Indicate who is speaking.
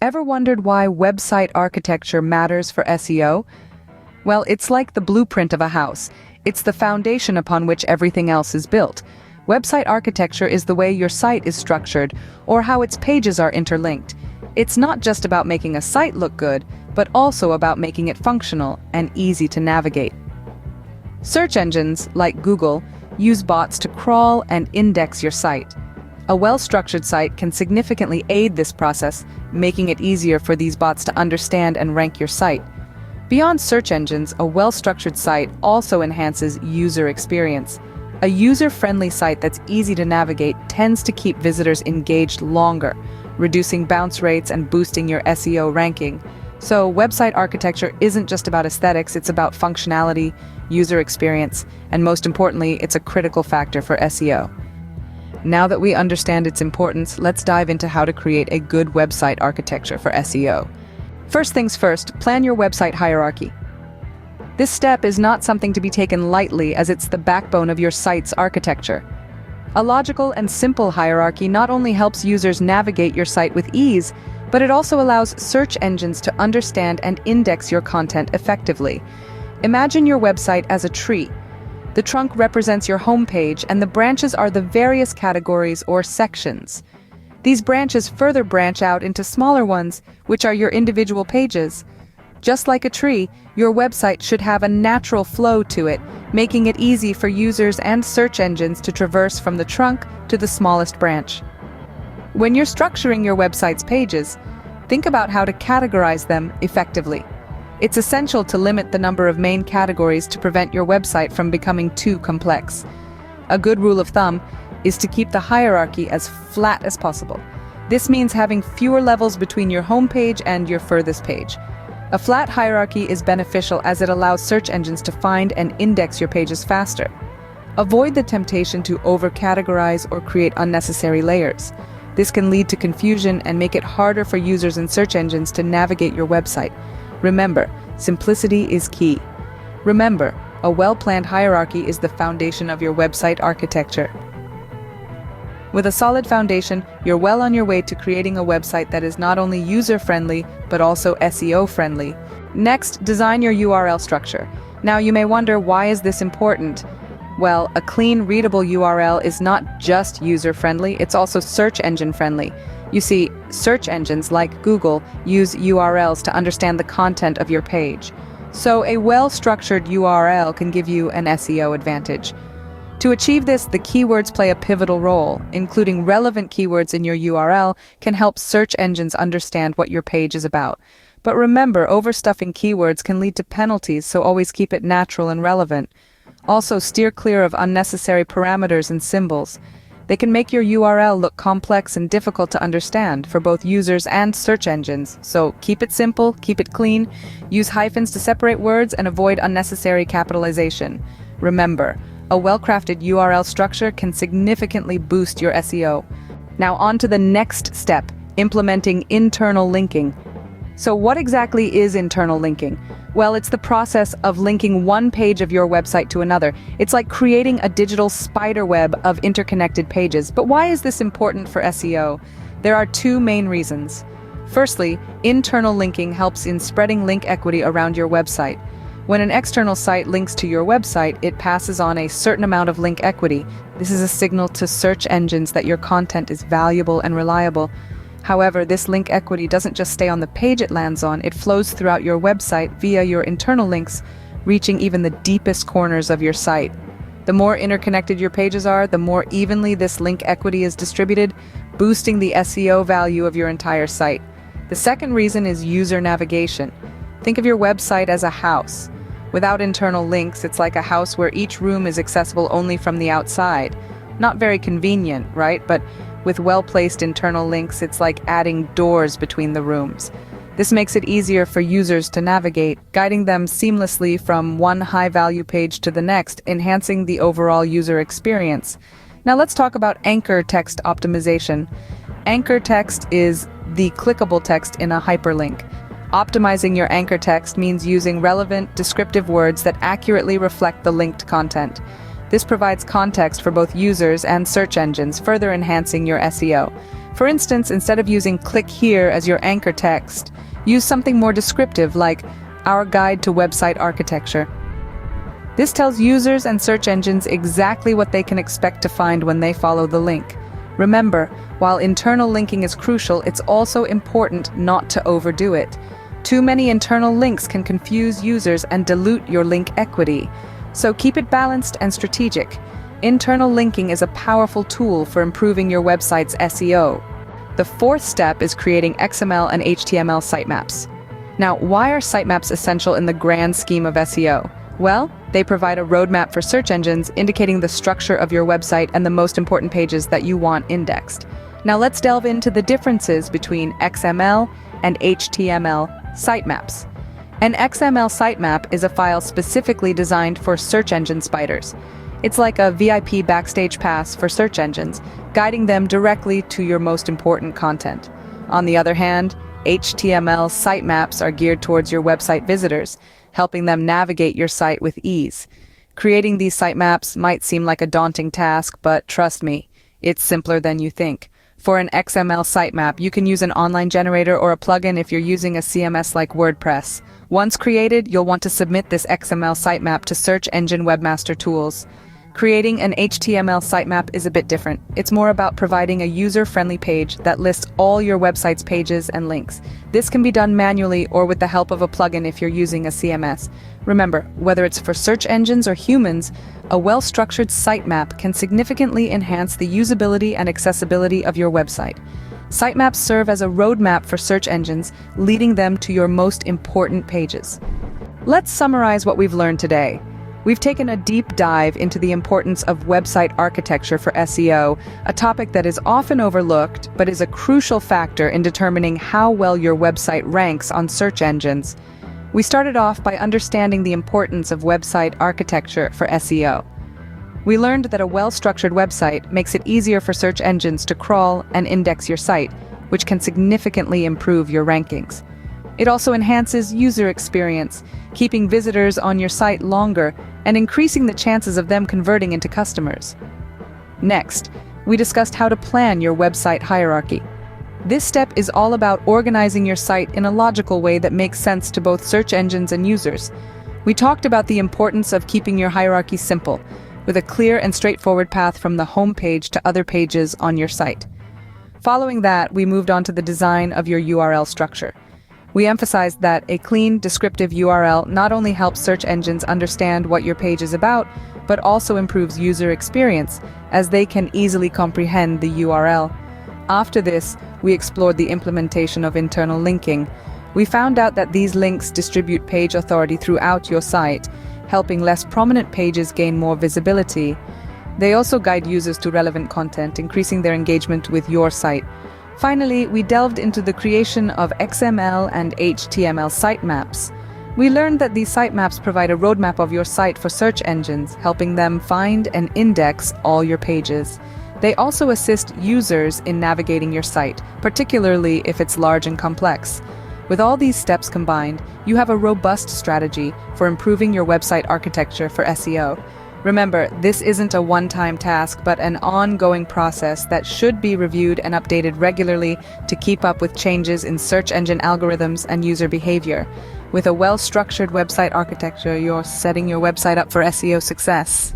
Speaker 1: Ever wondered why website architecture matters for SEO? Well, it's like the blueprint of a house. It's the foundation upon which everything else is built. Website architecture is the way your site is structured or how its pages are interlinked. It's not just about making a site look good, but also about making it functional and easy to navigate. Search engines, like Google, use bots to crawl and index your site. A well-structured site can significantly aid this process, making it easier for these bots to understand and rank your site. Beyond search engines, a well-structured site also enhances user experience. A user-friendly site that's easy to navigate tends to keep visitors engaged longer, reducing bounce rates and boosting your SEO ranking. So, website architecture isn't just about aesthetics, it's about functionality, user experience, and most importantly, it's a critical factor for SEO. Now that we understand its importance, let's dive into how to create a good website architecture for SEO. First things first, plan your website hierarchy. This step is not something to be taken lightly, as it's the backbone of your site's architecture. A logical and simple hierarchy not only helps users navigate your site with ease, but it also allows search engines to understand and index your content effectively. Imagine your website as a tree. The trunk represents your homepage, and the branches are the various categories or sections. These branches further branch out into smaller ones, which are your individual pages. Just like a tree, your website should have a natural flow to it, making it easy for users and search engines to traverse from the trunk to the smallest branch. When you're structuring your website's pages, think about how to categorize them effectively. It's essential to limit the number of main categories to prevent your website from becoming too complex. A good rule of thumb is to keep the hierarchy as flat as possible. This means having fewer levels between your homepage and your furthest page. A flat hierarchy is beneficial as it allows search engines to find and index your pages faster. Avoid the temptation to over-categorize or create unnecessary layers. This can lead to confusion and make it harder for users and search engines to navigate your website. Remember, simplicity is key. Remember, a well-planned hierarchy is the foundation of your website architecture. With a solid foundation, you're well on your way to creating a website that is not only user-friendly, but also SEO-friendly. Next, design your URL structure. Now, you may wonder, why is this important? Well, a clean, readable URL is not just user-friendly, it's also search engine-friendly. You see, search engines like Google use URLs to understand the content of your page. So a well-structured URL can give you an SEO advantage. To achieve this, the keywords play a pivotal role. Including relevant keywords in your URL can help search engines understand what your page is about. But remember, overstuffing keywords can lead to penalties, so always keep it natural and relevant. Also, steer clear of unnecessary parameters and symbols. They can make your URL look complex and difficult to understand for both users and search engines. So keep it simple, keep it clean, use hyphens to separate words, and avoid unnecessary capitalization. Remember, a well-crafted URL structure can significantly boost your SEO. Now on to the next step, implementing internal linking. So what exactly is internal linking? Well, it's the process of linking one page of your website to another. It's like creating a digital spider web of interconnected pages. But why is this important for SEO? There are two main reasons. Firstly, internal linking helps in spreading link equity around your website. When an external site links to your website, it passes on a certain amount of link equity. This is a signal to search engines that your content is valuable and reliable. However, this link equity doesn't just stay on the page it lands on, it flows throughout your website via your internal links, reaching even the deepest corners of your site. The more interconnected your pages are, the more evenly this link equity is distributed, boosting the SEO value of your entire site. The second reason is user navigation. Think of your website as a house. Without internal links, it's like a house where each room is accessible only from the outside. Not very convenient, right? But with well-placed internal links, it's like adding doors between the rooms. This makes it easier for users to navigate, guiding them seamlessly from one high-value page to the next, enhancing the overall user experience. Now let's talk about anchor text optimization. Anchor text is the clickable text in a hyperlink. Optimizing your anchor text means using relevant, descriptive words that accurately reflect the linked content. This provides context for both users and search engines, further enhancing your SEO. For instance, instead of using "click here" as your anchor text, use something more descriptive like "Our Guide to Website Architecture." This tells users and search engines exactly what they can expect to find when they follow the link. Remember, while internal linking is crucial, it's also important not to overdo it. Too many internal links can confuse users and dilute your link equity. So keep it balanced and strategic. Internal linking is a powerful tool for improving your website's SEO. The fourth step is creating XML and HTML sitemaps. Now, why are sitemaps essential in the grand scheme of SEO? Well, they provide a roadmap for search engines indicating the structure of your website and the most important pages that you want indexed. Now let's delve into the differences between XML and HTML sitemaps. An XML sitemap is a file specifically designed for search engine spiders. It's like a VIP backstage pass for search engines, guiding them directly to your most important content. On the other hand, HTML sitemaps are geared towards your website visitors, helping them navigate your site with ease. Creating these sitemaps might seem like a daunting task, but trust me, it's simpler than you think. For an XML sitemap, you can use an online generator or a plugin if you're using a CMS like WordPress. Once created, you'll want to submit this XML sitemap to search engine webmaster tools. Creating an HTML sitemap is a bit different. It's more about providing a user-friendly page that lists all your website's pages and links. This can be done manually or with the help of a plugin if you're using a CMS. Remember, whether it's for search engines or humans, a well-structured sitemap can significantly enhance the usability and accessibility of your website. Sitemaps serve as a roadmap for search engines, leading them to your most important pages. Let's summarize what we've learned today. We've taken a deep dive into the importance of website architecture for SEO, a topic that is often overlooked but is a crucial factor in determining how well your website ranks on search engines. We started off by understanding the importance of website architecture for SEO. We learned that a well-structured website makes it easier for search engines to crawl and index your site, which can significantly improve your rankings. It also enhances user experience, keeping visitors on your site longer and increasing the chances of them converting into customers. Next, we discussed how to plan your website hierarchy. This step is all about organizing your site in a logical way that makes sense to both search engines and users. We talked about the importance of keeping your hierarchy simple, with a clear and straightforward path from the home page to other pages on your site. Following that, we moved on to the design of your URL structure. We emphasized that a clean, descriptive URL not only helps search engines understand what your page is about, but also improves user experience, as they can easily comprehend the URL. After this, we explored the implementation of internal linking. We found out that these links distribute page authority throughout your site, helping less prominent pages gain more visibility. They also guide users to relevant content, increasing their engagement with your site. Finally, we delved into the creation of XML and HTML sitemaps. We learned that these sitemaps provide a roadmap of your site for search engines, helping them find and index all your pages. They also assist users in navigating your site, particularly if it's large and complex. With all these steps combined, you have a robust strategy for improving your website architecture for SEO. Remember, this isn't a one-time task, but an ongoing process that should be reviewed and updated regularly to keep up with changes in search engine algorithms and user behavior. With a well-structured website architecture, you're setting your website up for SEO success.